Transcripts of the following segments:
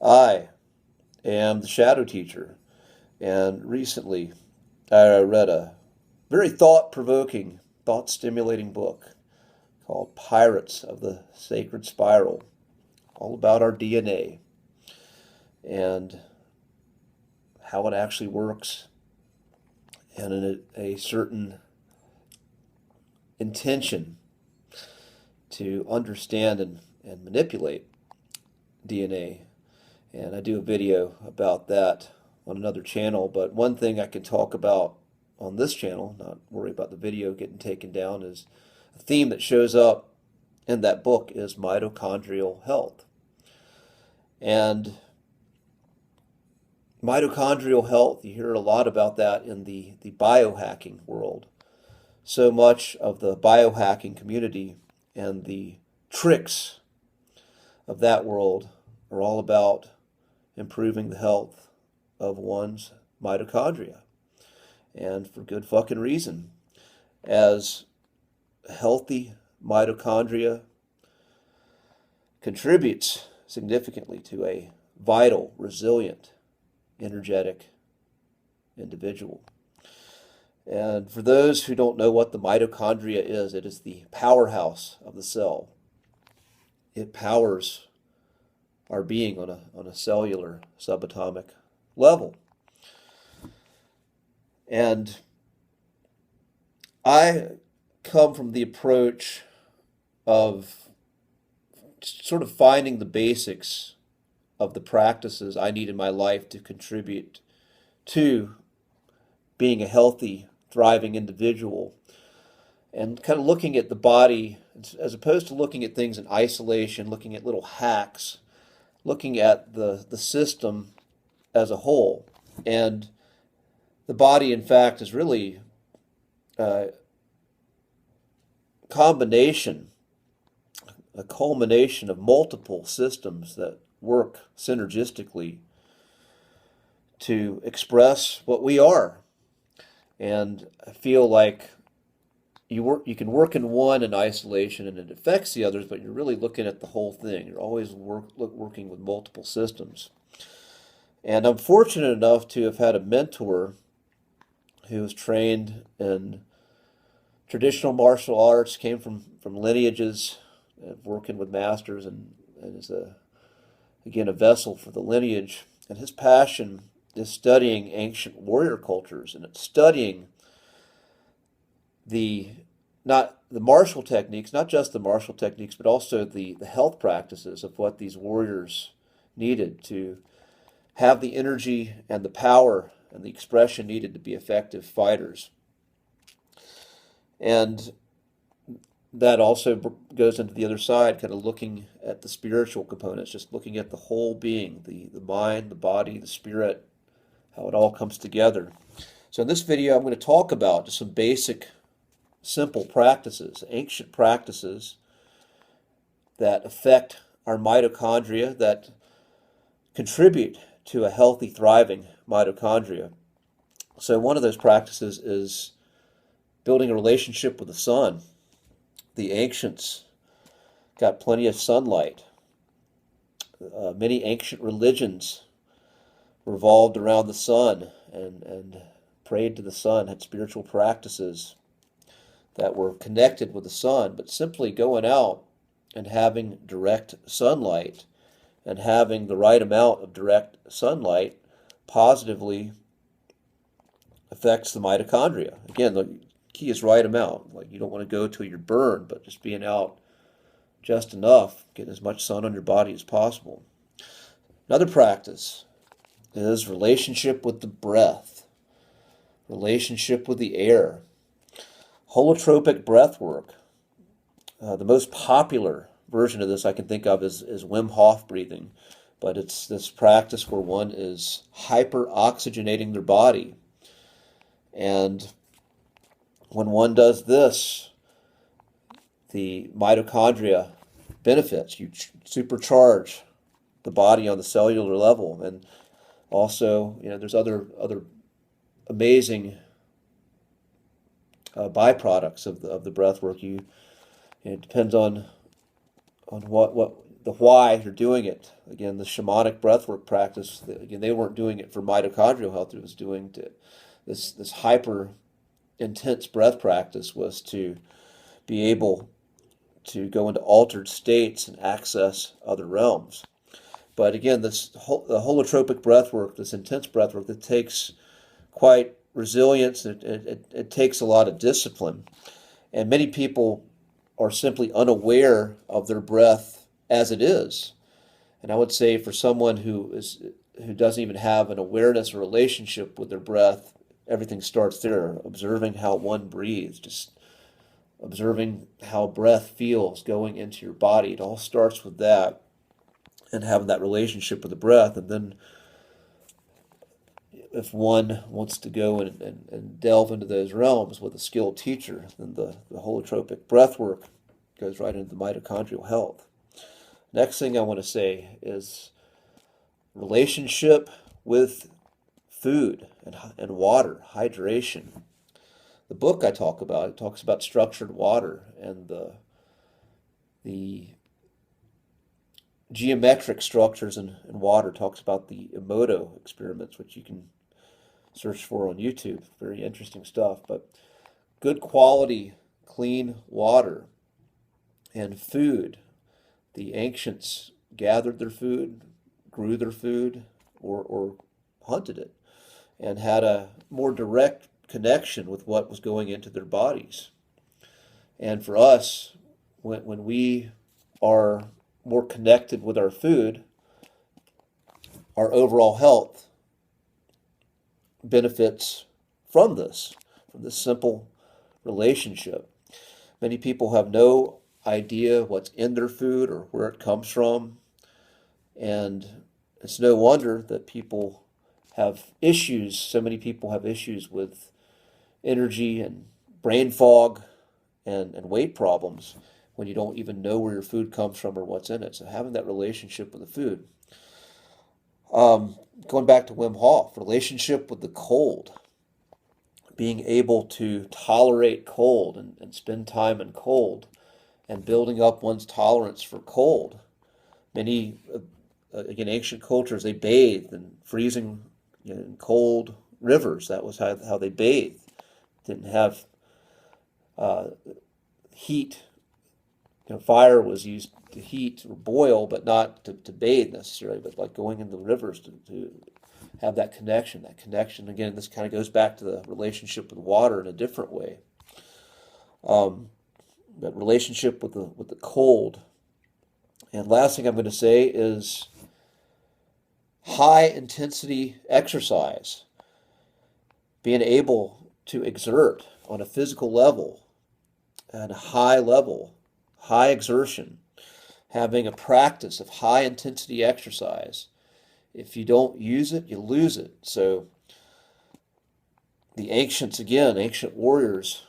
I am the shadow teacher, and recently I read a very thought-provoking, thought-stimulating book called Pirates of the Sacred Spiral, all about our DNA and how it actually works, and in a certain intention to understand and manipulate DNA. And I do a video about that on another channel, but one thing I can talk about on this channel, not worry about the video getting taken down, is a theme that shows up in that book is mitochondrial health. And mitochondrial health, you hear a lot about that in the biohacking world. So much of the biohacking community and the tricks of that world are all about improving the health of one's mitochondria. And for good fucking reason. As healthy mitochondria contributes significantly to a vital, resilient, energetic individual. And for those who don't know what the mitochondria is, it is the powerhouse of the cell. It powers our being on a cellular subatomic level. And I come from the approach of sort of finding the basics of the practices I need in my life to contribute to being a healthy, thriving individual, and kind of looking at the body as opposed to looking at things in isolation, looking at little hacks, looking at the system as a whole. And the body, in fact, is really a combination, a culmination of multiple systems that work synergistically to express what we are. And I feel like you can work in one in isolation and it affects the others, but you're really looking at the whole thing. You're always working with multiple systems. And I'm fortunate enough to have had a mentor who was trained in traditional martial arts, came from lineages, working with masters, and is again a vessel for the lineage. And his passion is studying ancient warrior cultures, and it's studying not the martial techniques, not just the martial techniques, but also the health practices of what these warriors needed to have the energy and the power and the expression needed to be effective fighters. And that also goes into the other side, kind of looking at the spiritual components, just looking at the whole being, the mind, the body, the spirit, how it all comes together. So in this video, I'm going to talk about just some basic, simple practices, ancient practices that affect our mitochondria, that contribute to a healthy, thriving mitochondria. So one of those practices is building a relationship with the sun. The ancients got plenty of sunlight. Many ancient religions revolved around the sun and prayed to the sun, had spiritual practices that were connected with the sun, but simply going out and having direct sunlight and having the right amount of direct sunlight positively affects the mitochondria. Again, the key is right amount. Like, you don't want to go till you're burned, but just being out just enough, getting as much sun on your body as possible. Another practice is relationship with the breath, relationship with the air. Holotropic breath work. The most popular version of this I can think of is Wim Hof breathing, but it's this practice where one is hyper-oxygenating their body. And when one does this, the mitochondria benefits. You supercharge the body on the cellular level, and also, there's other amazing byproducts of the breath work. It depends on what the why you're doing it. Again, the shamanic breathwork practice, again, they weren't doing it for mitochondrial health. It was doing this hyper intense breath practice was to be able to go into altered states and access other realms. But again, the holotropic breathwork, this intense breathwork, that takes quite resilience. It takes a lot of discipline, and many people are simply unaware of their breath as it is. And I would say for someone who doesn't even have an awareness or relationship with their breath, everything starts there. Observing how one breathes, just observing how breath feels going into your body. It all starts with that, and having that relationship with the breath. And then if one wants to go and delve into those realms with a skilled teacher, then the holotropic breath work goes right into the mitochondrial health. Next thing I want to say is relationship with food and water, hydration. The book I talk about, it talks about structured water and the geometric structures in water. It talks about the Emoto experiments, which you can search for on YouTube. Very interesting stuff. But good quality, clean water and food. The ancients gathered their food, grew their food, or hunted it, and had a more direct connection with what was going into their bodies. And for us, when we are more connected with our food, our overall health benefits from this simple relationship. Many people have no idea what's in their food or where it comes from, and it's no wonder that people have issues. So many people have issues with energy and brain fog and weight problems when you don't even know where your food comes from or what's in it. So having that relationship with the food. Going back to Wim Hof, relationship with the cold. Being able to tolerate cold and spend time in cold and building up one's tolerance for cold. Many, again, ancient cultures, they bathed in freezing, in cold rivers. That was how they bathed. Didn't have heat. Fire was used to heat or boil, but not to bathe necessarily, but like going into the rivers to have that connection. That connection, again, this kind of goes back to the relationship with water in a different way. That relationship with the cold. And last thing I'm going to say is high intensity exercise. Being able to exert on a physical level at a high level, high exertion, having a practice of high intensity exercise. If you don't use it, you lose it. So the ancients, again, ancient warriors,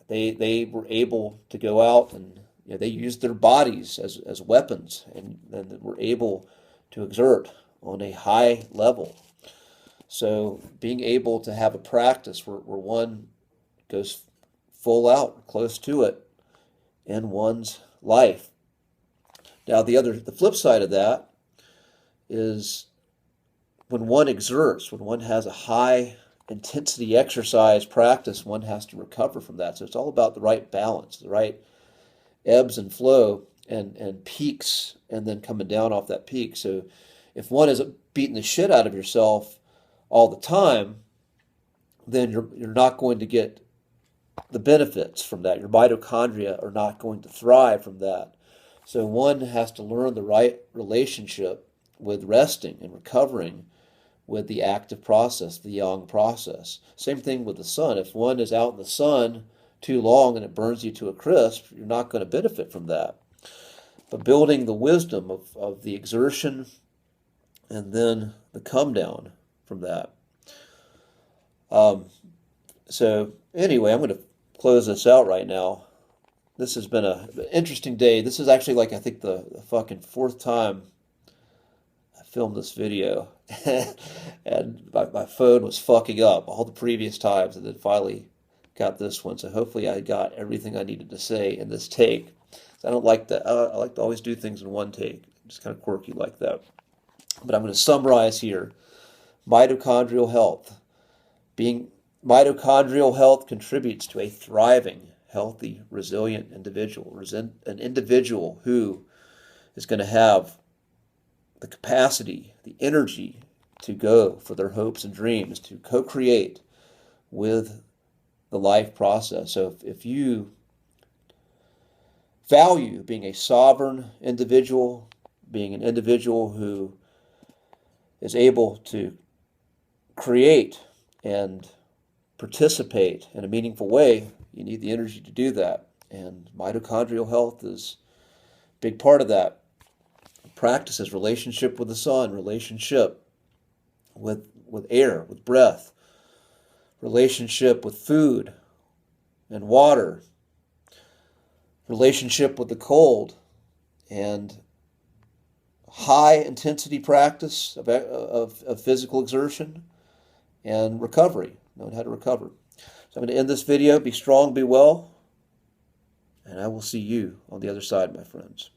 they were able to go out and they used their bodies as weapons, and were able to exert on a high level. So being able to have a practice where one goes full out, close to it, in one's life. Now the flip side of that is when one exerts, when one has a high intensity exercise practice, one has to recover from that. So it's all about the right balance, the right ebbs and flow and peaks, and then coming down off that peak. So if one is beating the shit out of yourself all the time, then you're not going to get the benefits from that. Your mitochondria are not going to thrive from that. So one has to learn the right relationship with resting and recovering with the active process, the yang process. Same thing with the sun. If one is out in the sun too long and it burns you to a crisp, you're not going to benefit from that. But building the wisdom of the exertion and then the come down from that. So anyway, I'm going to close this out right now. This has been an interesting day. This is actually I think the fucking fourth time I filmed this video. And my phone was fucking up all the previous times, and then finally got this one. So hopefully I got everything I needed to say in this take. I don't like that. I like to always do things in one take. I'm just kind of quirky like that. But I'm going to summarize here. Mitochondrial health. Mitochondrial health contributes to a thriving, healthy, resilient individual. An individual who is going to have the capacity, the energy to go for their hopes and dreams, to co-create with the life process. So if you value being a sovereign individual, being an individual who is able to create and participate in a meaningful way, you need the energy to do that. And mitochondrial health is a big part of that. Practices relationship with the sun, relationship with air, with breath, relationship with food and water, relationship with the cold, and high intensity practice of physical exertion and recovery, knowing how to recover. So I'm going to end this video. Be strong, be well, and I will see you on the other side, my friends.